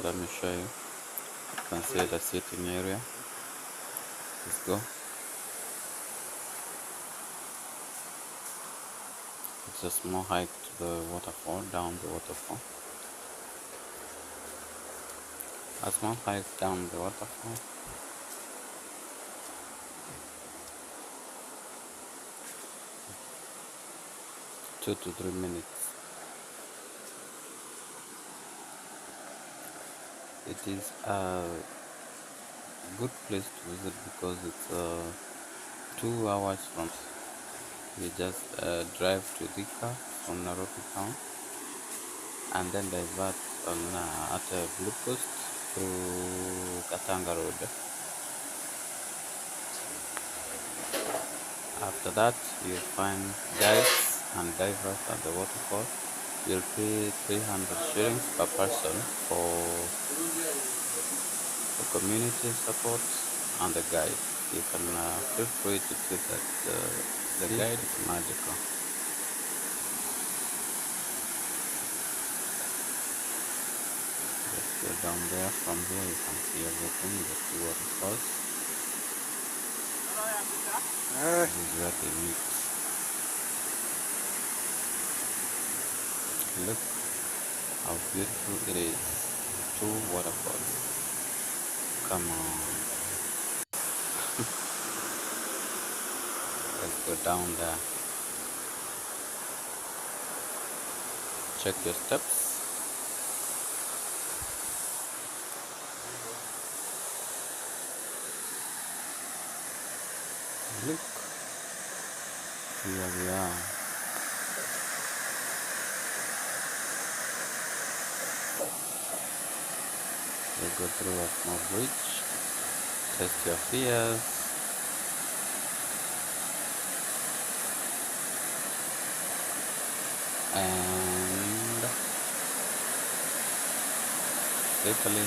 let me show you. You can see the sitting area. Let's go. It's a small hike to the waterfall, down the waterfall. A small hike down the waterfall. 2 to 3 minutes. It is a good place to visit because it's 2 hours from. You just drive to Thika from Nairobi town, and then divert on at a blue coast through Katanga Road. After that, you'll find guides and divers at the waterfall. You'll pay 300 shillings per person for community support and the guide. You can feel free to feel that the guide is magical. Just go down there. From here you can see everything, the two waterfalls. This is where they meet. Look how beautiful it is. 2 waterfalls. Come on. Let's go down there. Check your steps. Look, here we are. You go through a small bridge, test your fears. And safely